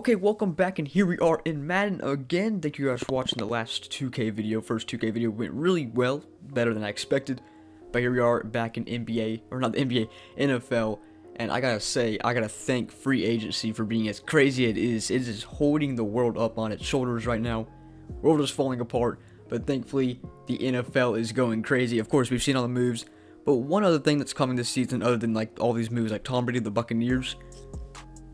Okay, welcome back, and here we are in Madden again. Thank you guys for watching the last 2K video. First 2K video went really well, better than I expected. But here we are back in NBA, or not the NBA, NFL. And I gotta say, I gotta thank free agency for being as crazy as it is. It is holding the world up on its shoulders right now. World is falling apart, but thankfully the NFL is going crazy. Of course, we've seen all the moves. But one other thing that's coming this season, other than like all these moves, like Tom Brady, the Buccaneers,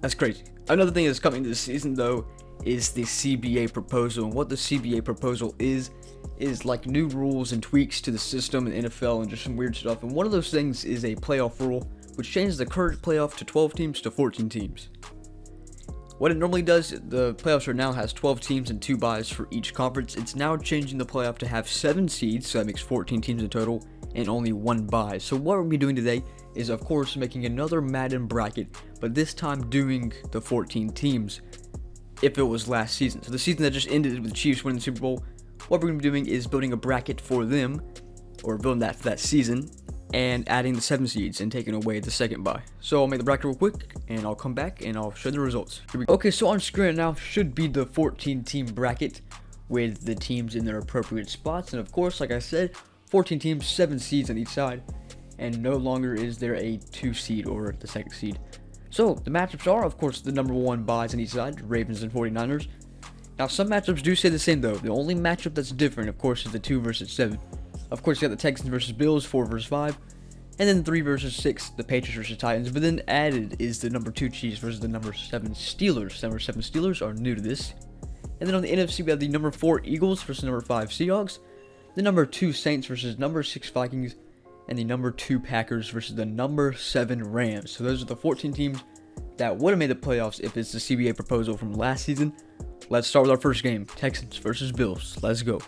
that's crazy. Another thing that's coming this season, though, is the CBA Proposal. And what the CBA Proposal is like new rules and tweaks to the system in NFL and just some weird stuff. And one of those things is a playoff rule, which changes the current playoff to 12 teams to 14 teams. What it normally does, the playoffs right now has 12 teams and 2 byes for each conference. It's now changing the playoff to have 7 seeds, so that makes 14 teams in total, and only 1 bye. So what we'll be doing today is, of course, making another Madden bracket, but this time doing the 14 teams if it was last season. So the season that just ended with the Chiefs winning the Super Bowl, what we're going to be doing is building a bracket for them, or building that for that season, and adding the 7 seeds and taking away the second bye. So I'll make the bracket real quick, and I'll come back and I'll show the results. Here we go. Okay, so on screen now should be the 14 team bracket with the teams in their appropriate spots. And of course, like I said, 14 teams, 7 seeds on each side. And no longer is there a 2 seed or the second seed. So the matchups are, of course, the number 1 byes on each side, Ravens and 49ers. Now some matchups do stay the same though. The only matchup that's different, of course, is the 2 versus 7. Of course, you got the Texans versus Bills, 4 versus 5. And then 3 versus 6, the Patriots versus Titans. But then added is the number 2 Chiefs versus the number 7 Steelers. Number 7 Steelers are new to this. And then on the NFC, we have the number 4 Eagles versus number 5 Seahawks. The number 2 Saints versus number 6 Vikings. And the number 2 Packers versus the number 7 Rams. So those are the 14 teams that would have made the playoffs if it's the CBA Proposal from last season. Let's start with our first game, Texans versus Bills. Let's go.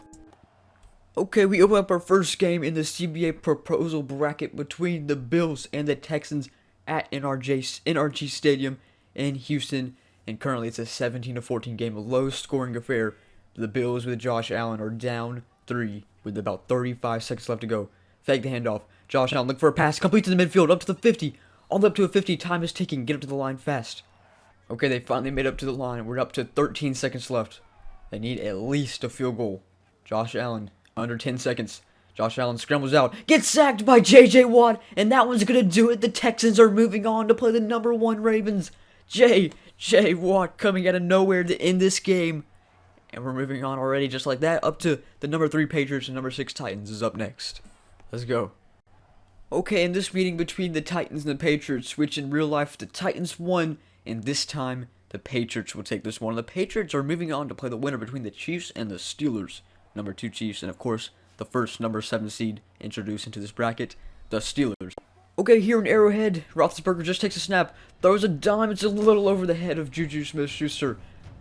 Okay, we open up our first game in the CBA Proposal bracket between the Bills and the Texans at NRG Stadium in Houston. And currently it's a 17-14 game, a low-scoring affair. The Bills with Josh Allen are down 3 with about 35 seconds left to go. Fake the handoff. Josh Allen look for a pass. Complete to the midfield. Up to the 50. All the way up to a 50. Time is ticking. Get up to the line fast. Okay, they finally made up to the line. We're up to 13 seconds left. They need at least a field goal. Josh Allen, under 10 seconds. Josh Allen scrambles out. Gets sacked by J.J. Watt. And that one's going to do it. The Texans are moving on to play the number 1 Ravens. J.J. Watt coming out of nowhere to end this game. And we're moving on already just like that. Up to the number 3 Patriots and number 6 Titans is up next. Let's go. Okay, in this meeting between the Titans and the Patriots, which in real life the Titans won, and this time the Patriots will take this one. The Patriots are moving on to play the winner between the Chiefs and the Steelers. Number 2 Chiefs, and of course, the first number 7 seed introduced into this bracket, the Steelers. Okay, here in Arrowhead, Roethlisberger just takes a snap, throws a dime, it's a little over the head of Juju Smith-Schuster.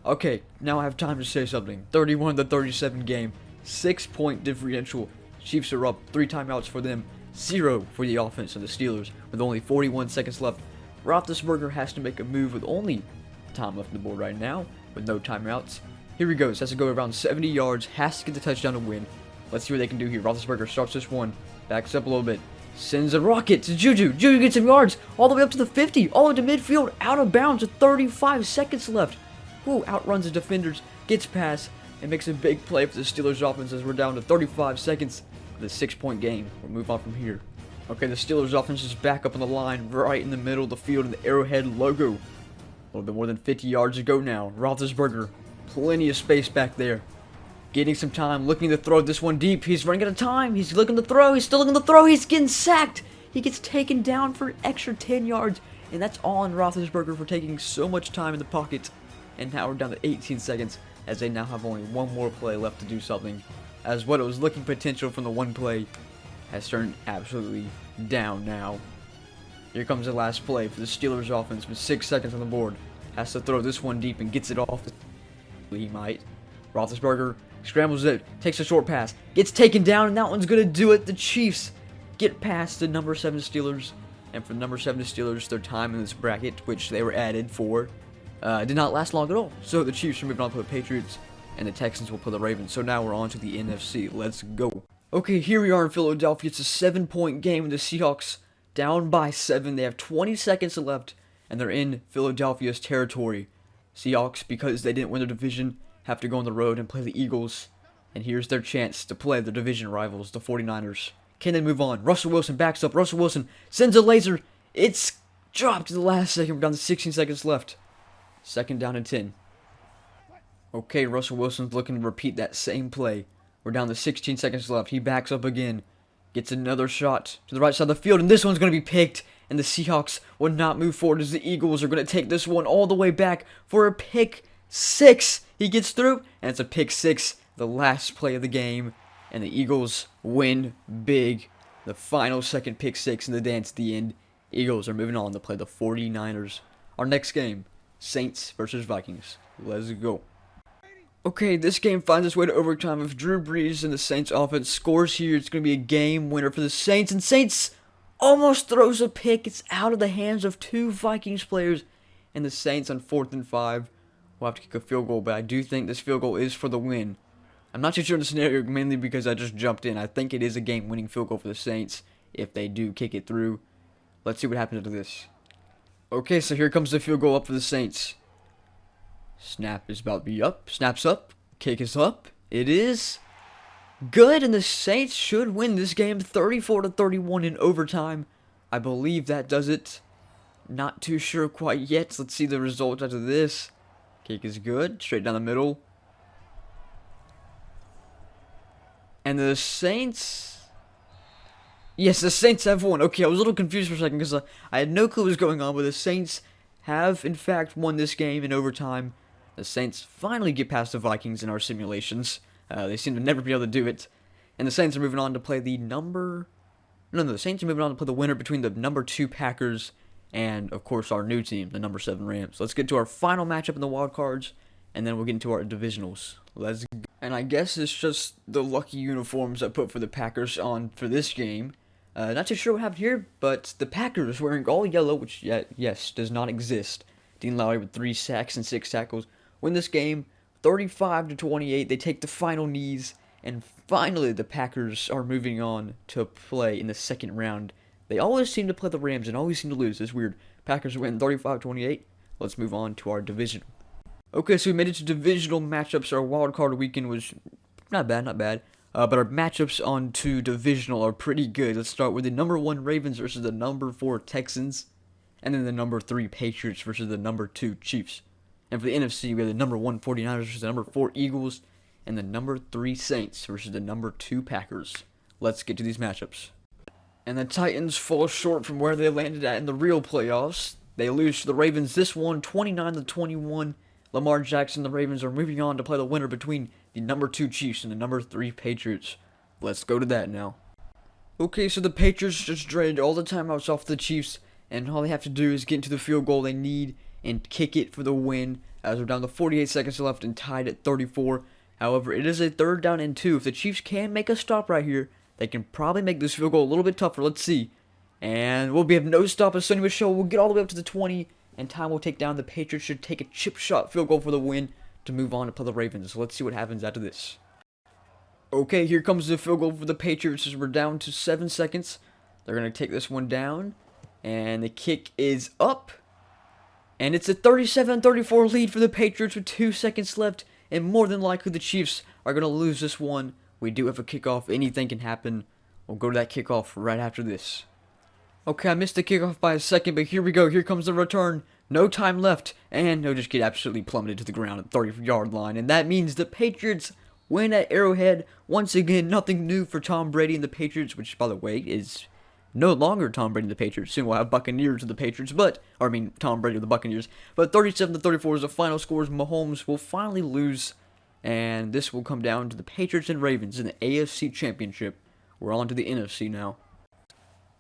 Okay, now I have time to say something. 31-37 game, 6-point differential. Chiefs are up, 3 timeouts for them, 0 for the offense of the Steelers, with only 41 seconds left. Roethlisberger has to make a move with only time left on the board right now, with no timeouts. Here he goes, has to go around 70 yards, has to get the touchdown to win. Let's see what they can do here. Roethlisberger starts this one, backs up a little bit, sends a rocket to Juju. Juju gets some yards, all the way up to the 50, all the way to midfield, out of bounds with 35 seconds left. Who outruns the defenders, gets past, and makes a big play for the Steelers offense as we're down to 35 seconds. The 6-point game. We'll move on from here. Okay, the Steelers offense is back up on the line, right in the middle of the field in the Arrowhead logo. A little bit more than 50 yards to go now. Roethlisberger, plenty of space back there. Getting some time, looking to throw this one deep. He's running out of time. He's looking to throw. He's still looking to throw. He's getting sacked. He gets taken down for an extra 10 yards. And that's all on Roethlisberger for taking so much time in the pocket. And now we're down to 18 seconds as they now have only one more play left to do something. As what it was looking potential from the one play has turned absolutely down now. Here comes the last play for the Steelers offense with 6 seconds on the board. Has to throw this one deep and gets it off. He might. Roethlisberger scrambles it, takes a short pass, gets taken down, and that one's going to do it. The Chiefs get past the number 7 Steelers. And for the number 7 Steelers, their time in this bracket, which they were added for, did not last long at all. So the Chiefs are moving on to the Patriots, and the Texans will play the Ravens. So now we're on to the NFC. Let's go. Okay, here we are in Philadelphia. It's a 7-point game with the Seahawks down by 7. They have 20 seconds left, and they're in Philadelphia's territory. Seahawks, because they didn't win their division, have to go on the road and play the Eagles. And here's their chance to play their division rivals, the 49ers. Can they move on? Russell Wilson backs up. Russell Wilson sends a laser. It's dropped to the last second. We're down to 16 seconds left. Second down and 10. Okay, Russell Wilson's looking to repeat that same play. We're down to 16 seconds left. He backs up again. Gets another shot to the right side of the field. And this one's going to be picked. And the Seahawks will not move forward as the Eagles are going to take this one all the way back for a pick six. He gets through. And it's a pick six. The last play of the game. And the Eagles win big. The final second pick six in the dance at the end. Eagles are moving on to play the 49ers. Our next game, Saints versus Vikings. Let's go. Okay, this game finds its way to overtime. If Drew Brees and the Saints offense scores here, it's going to be a game winner for the Saints. And Saints almost throws a pick. It's out of the hands of two Vikings players. And the Saints on 4th and 5 will have to kick a field goal. But I do think this field goal is for the win. I'm not too sure in the scenario, mainly because I just jumped in. I think it is a game-winning field goal for the Saints if they do kick it through. Let's see what happens to this. Okay, so here comes the field goal up for the Saints. Snap is about to be up. Snaps up. Kick is up. It is good, and the Saints should win this game 34-31 in overtime. I believe that does it. Not too sure quite yet. Let's see the result after this. Kick is good. Straight down the middle. And the Saints... Yes, the Saints have won. Okay, I was a little confused for a second because I had no clue what was going on, but the Saints have, in fact, won this game in overtime. The Saints finally get past the Vikings in our simulations. They seem to never be able to do it. And the Saints are moving on to play the the Saints are moving on to play the winner between the number 2 Packers and, of course, our new team, the number 7 Rams. Let's get to our final matchup in the wild cards, and then we'll get into our divisionals. Let's go. And I guess it's just the lucky uniforms I put for the Packers on for this game. Not too sure what happened here, but the Packers wearing all yellow, which, yes, does not exist. Dean Lowry with 3 sacks and 6 tackles. Win this game 35-28. They take the final knees, and finally the Packers are moving on to play in the second round. They always seem to play the Rams and always seem to lose. It's weird. Packers win 35-28. Let's move on to our division. Okay, so we made it to divisional matchups. Our wild card weekend was not bad. But our matchups on to divisional are pretty good. Let's start with the number 1 Ravens versus the number 4 Texans. And then the number 3 Patriots versus the number 2 Chiefs. And for the NFC, we have the number 1 49ers versus the number 4 Eagles. And the number 3 Saints versus the number 2 Packers. Let's get to these matchups. And the Titans fall short from where they landed at in the real playoffs. They lose to the Ravens this one, 29-21. Lamar Jackson, the Ravens are moving on to play the winner between the number 2 Chiefs and the number 3 Patriots. Let's go to that now. Okay, so the Patriots just drained all the timeouts off the Chiefs, and all they have to do is get into the field goal they need and kick it for the win, as we're down to 48 seconds left and tied at 34. However, it is a 3rd down and 2. If the Chiefs can make a stop right here, they can probably make this field goal a little bit tougher. Let's see. And we'll have no stop as Sonny Michel will get all the way up to the 20. And time will take down. The Patriots should take a chip shot field goal for the win to move on to play the Ravens. So let's see what happens after this. Okay, here comes the field goal for the Patriots as we're down to 7 seconds. They're going to take this one down. And the kick is up. And it's a 37-34 lead for the Patriots with 2 seconds left. And more than likely the Chiefs are going to lose this one. We do have a kickoff. Anything can happen. We'll go to that kickoff right after this. Okay, I missed the kickoff by a second, but here we go. Here comes the return. No time left. And he'll just get absolutely plummeted to the ground at the 30-yard line. And that means the Patriots win at Arrowhead. Once again, nothing new for Tom Brady and the Patriots, which, by the way, is no longer Tom Brady and the Patriots. Soon we'll have Buccaneers of the Patriots, Tom Brady of the Buccaneers. But 37-34 is the final scores. Mahomes will finally lose. And this will come down to the Patriots and Ravens in the AFC Championship. We're on to the NFC now.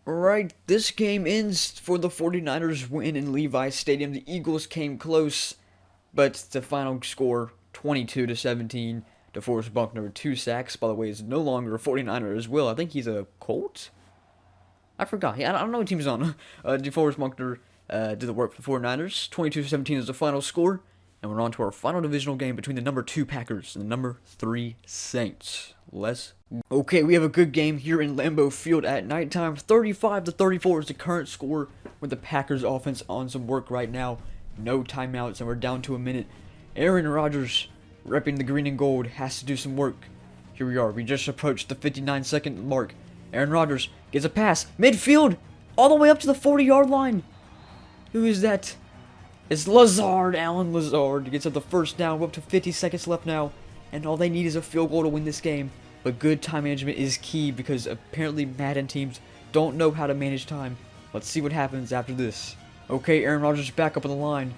Alright, this game ends for the 49ers win in Levi's Stadium. The Eagles came close, but the final score, 22-17. DeForest Buckner with 2 sacks. By the way, is no longer a 49er as well. I think he's a Colt? I forgot. I don't know what team he's on. DeForest Buckner did the work for the 49ers. 22-17 is the final score. And we're on to our final divisional game between the number 2 Packers and the number 3 Saints. Okay, we have a good game here in Lambeau Field at nighttime. 35-34 is the current score with the Packers offense on some work right now. No timeouts, and we're down to a minute. Aaron Rodgers, repping the green and gold, has to do some work. Here we are. We just approached the 59-second mark. Aaron Rodgers gets a pass. Midfield! All the way up to the 40-yard line. Who is that? It's Lazard. Alan Lazard gets up the first down. We're up to 50 seconds left now. And all they need is a field goal to win this game. But good time management is key because apparently Madden teams don't know how to manage time. Let's see what happens after this. Okay, Aaron Rodgers back up on the line.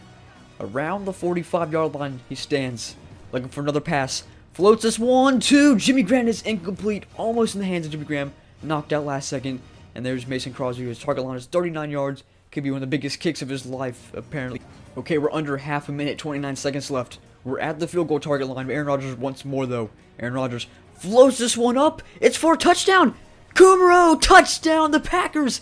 Around the 45-yard line, he stands. Looking for another pass. Floats this 1-2. Jimmy Graham is incomplete. Almost in the hands of Jimmy Graham. Knocked out last second. And there's Mason Crosby. His target line is 39 yards. Could be one of the biggest kicks of his life, apparently. Okay, we're under half a minute, 29 seconds left. We're at the field goal target line. Aaron Rodgers once more, though. Aaron Rodgers floats this one up. It's for a touchdown. Kumaro, touchdown. The Packers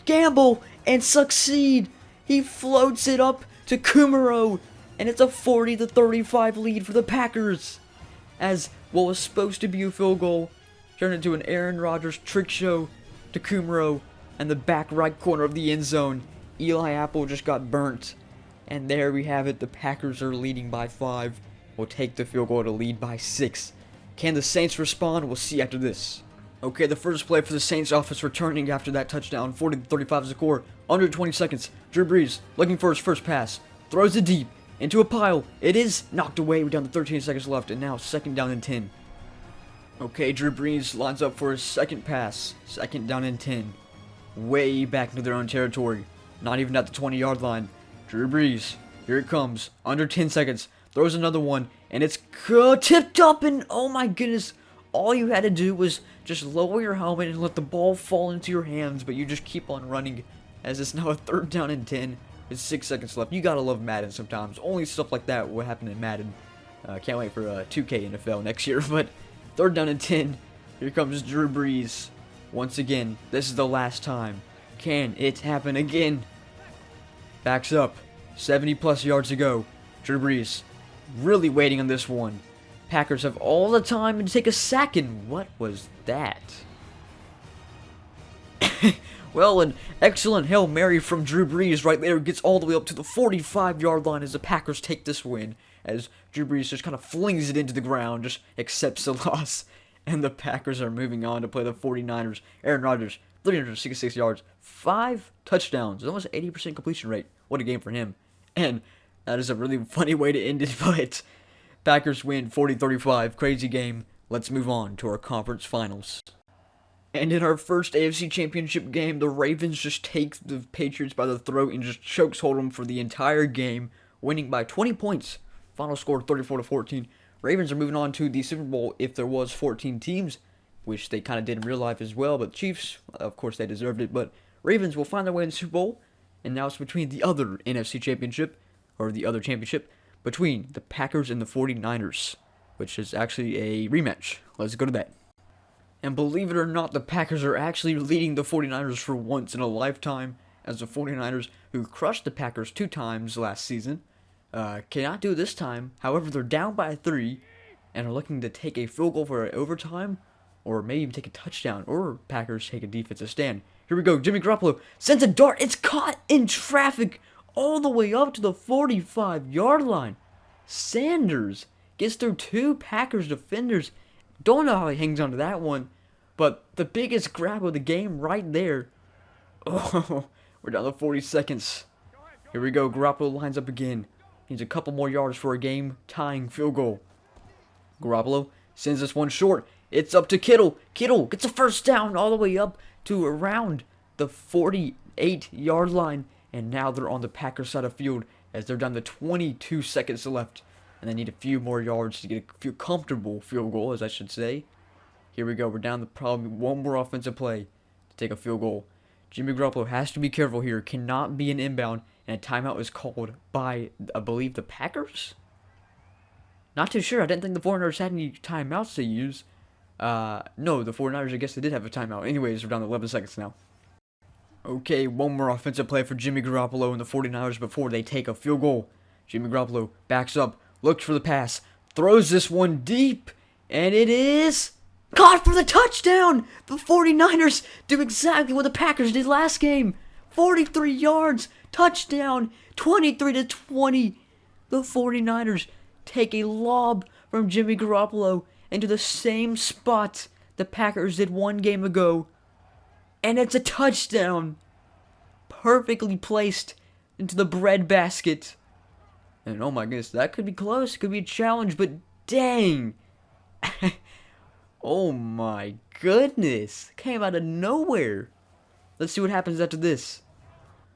gamble and succeed. He floats it up to Kumaro. And it's a 40-35 lead for the Packers. As what was supposed to be a field goal turned into an Aaron Rodgers trick show to Kumaro and the back right corner of the end zone. Eli Apple just got burnt. And there we have it. The Packers are leading by 5. We'll take the field goal to lead by 6. Can the Saints respond? We'll see after this. Okay, the first play for the Saints offense returning after that touchdown. 40-35 is the score. Under 20 seconds. Drew Brees looking for his first pass. Throws it deep into a pile. It is knocked away. We're down to 13 seconds left. And now second down and 10. Okay, Drew Brees lines up for his second pass. Second down and 10. Way back into their own territory. Not even at the 20-yard line. Drew Brees. Here it comes. Under 10 seconds. Throws another one. And it's tipped up. And oh my goodness. All you had to do was just lower your helmet and let the ball fall into your hands. But you just keep on running. As it's now a third down and 10. With 6 seconds left. You gotta love Madden sometimes. Only stuff like that will happen in Madden. Can't wait for 2K NFL next year. But third down and 10. Here comes Drew Brees. Once again, this is the last time. Can it happen again? Backs up. 70+ yards to go. Drew Brees really waiting on this one. Packers have all the time to take a sack, and what was that? Well, an excellent Hail Mary from Drew Brees right there gets all the way up to the 45-yard line as the Packers take this win. As Drew Brees just kind of flings it into the ground, just accepts the loss. And the Packers are moving on to play the 49ers. Aaron Rodgers, 366 yards, 5 touchdowns, almost 80% completion rate. What a game for him. And that is a really funny way to end it, but Packers win 40-35. Crazy game. Let's move on to our conference finals. And in our first AFC Championship game, the Ravens just take the Patriots by the throat and just chokes hold them for the entire game, winning by 20 points. Final score 34-14. Ravens are moving on to the Super Bowl if there was 14 teams, which they kind of did in real life as well. But Chiefs, of course, they deserved it. But Ravens will find their way in the Super Bowl. And now it's between the other NFC Championship, or the other championship, between the Packers and the 49ers, which is actually a rematch. Let's go to that. And believe it or not, the Packers are actually leading the 49ers for once in a lifetime, as the 49ers, who crushed the Packers 2 times last season, cannot do it this time. However, they're down by 3 and are looking to take a field goal for overtime, or maybe even take a touchdown, or Packers take a defensive stand. Here we go. Jimmy Garoppolo sends a dart. It's caught in traffic all the way up to the 45-yard line. Sanders gets through 2 Packers defenders. Don't know how he hangs on to that one, but the biggest grab of the game right there. Oh, we're down to 40 seconds. Here we go. Garoppolo lines up again. Needs a couple more yards for a game-tying field goal. Garoppolo sends this one short. It's up to Kittle. Kittle gets a first down all the way up to around the 48-yard line. And now they're on the Packers side of the field as they're down to 22 seconds left. And they need a few more yards to get a few comfortable field goal, as I should say. Here we go. We're down to probably one more offensive play to take a field goal. Jimmy Garoppolo has to be careful here. Cannot be an inbound. And a timeout is called by, I believe, the Packers? Not too sure. I didn't think the 49ers had any timeouts to use. No, the 49ers, I guess they did have a timeout. Anyways, we're down to 11 seconds now. Okay, one more offensive play for Jimmy Garoppolo and the 49ers before they take a field goal. Jimmy Garoppolo backs up, looks for the pass, throws this one deep, and it is caught for the touchdown! The 49ers do exactly what the Packers did last game. 43 yards touchdown, 23-20. The 49ers take a lob from Jimmy Garoppolo into the same spot the Packers did one game ago. And it's a touchdown. Perfectly placed into the breadbasket. And oh my goodness, that could be close. Could be a challenge, but dang. Oh my goodness. Came out of nowhere. Let's see what happens after this.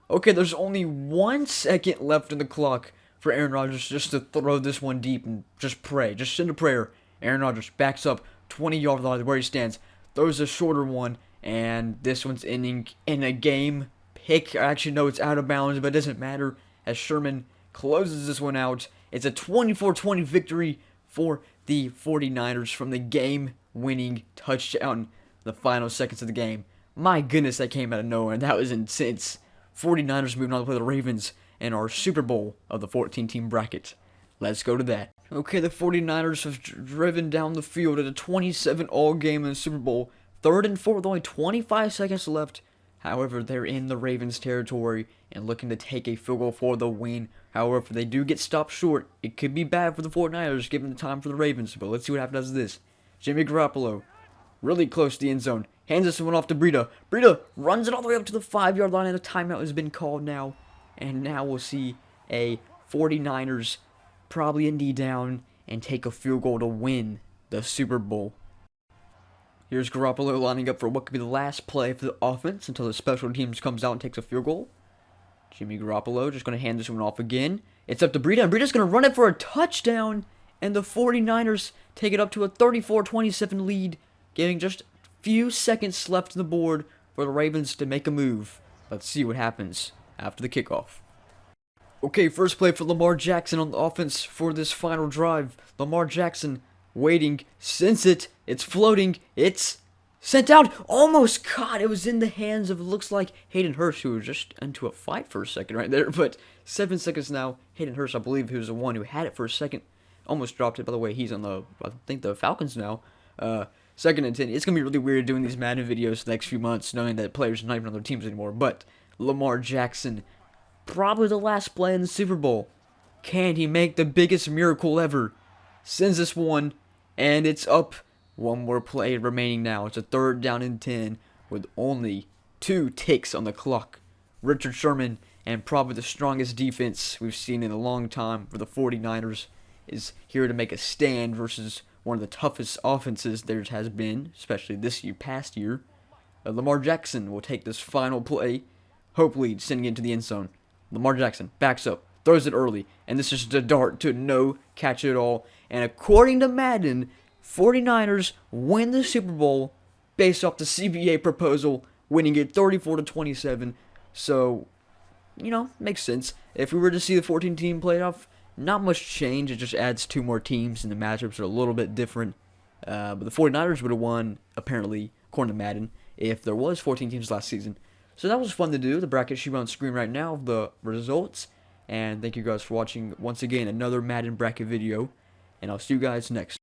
Okay, there's only 1 second left in the clock for Aaron Rodgers just to throw this one deep and just pray. Just send a prayer. Aaron Rodgers backs up 20-yard line where he stands. Throws a shorter one. And this one's ending in a game pick. Actually, no, it's out of bounds, but it doesn't matter as Sherman closes this one out. It's a 24-20 victory for the 49ers from the game-winning touchdown in the final seconds of the game. My goodness, that came out of nowhere, and that was intense. 49ers moving on to play the Ravens in our Super Bowl of the 14-team bracket. Let's go to that. Okay, the 49ers have driven down the field at a 27-all game in the Super Bowl. 3rd and 4 with only 25 seconds left. However, they're in the Ravens territory and looking to take a field goal for the win. However, if they do get stopped short, it could be bad for the 49ers given the time for the Ravens. But let's see what happens after this. Jimmy Garoppolo, really close to the end zone. Hands this one off to Breida. Breida runs it all the way up to the 5-yard line, and a timeout has been called now. And now we'll see a 49ers probably a knee down and take a field goal to win the Super Bowl. Here's Garoppolo lining up for what could be the last play for the offense until the special teams comes out and takes a field goal. Jimmy Garoppolo just going to hand this one off again. It's up to Breida, and Breida's going to run it for a touchdown. And the 49ers take it up to a 34-27 lead, getting just a few seconds left on the board for the Ravens to make a move. Let's see what happens after the kickoff. Okay, first play for Lamar Jackson on the offense for this final drive. Lamar Jackson waiting, sends it, it's floating, it's sent out, almost caught. It was in the hands of, it looks like, Hayden Hurst, who was just into a fight for a second right there. But 7 seconds now, Hayden Hurst, I believe, he was the one who had it for a second. Almost dropped it, by the way. He's on the, I think, the Falcons now. 2nd and 10. It's going to be really weird doing these Madden videos the next few months, knowing that players are not even on their teams anymore. But Lamar Jackson, probably the last play in the Super Bowl. Can he make the biggest miracle ever? Sends this one, and it's up. One more play remaining now. It's a 3rd down and 10 with only 2 ticks on the clock. Richard Sherman, and probably the strongest defense we've seen in a long time for the 49ers, is here to make a stand versus one of the toughest offenses there has been, especially this past year. Lamar Jackson will take this final play, hopefully sending it to the end zone. Lamar Jackson backs up, throws it early, and this is just a dart to no catch at all. And according to Madden, 49ers win the Super Bowl based off the CBA proposal, winning it 34-27. So, you know, makes sense. If we were to see the 14-team playoff, not much change. It just adds 2 more teams, and the matchups are a little bit different. But the 49ers would have won, apparently, according to Madden, if there was 14 teams last season. So that was fun to do. The bracket should be on screen right now, the results. And thank you guys for watching, once again, another Madden bracket video. And I'll see you guys next.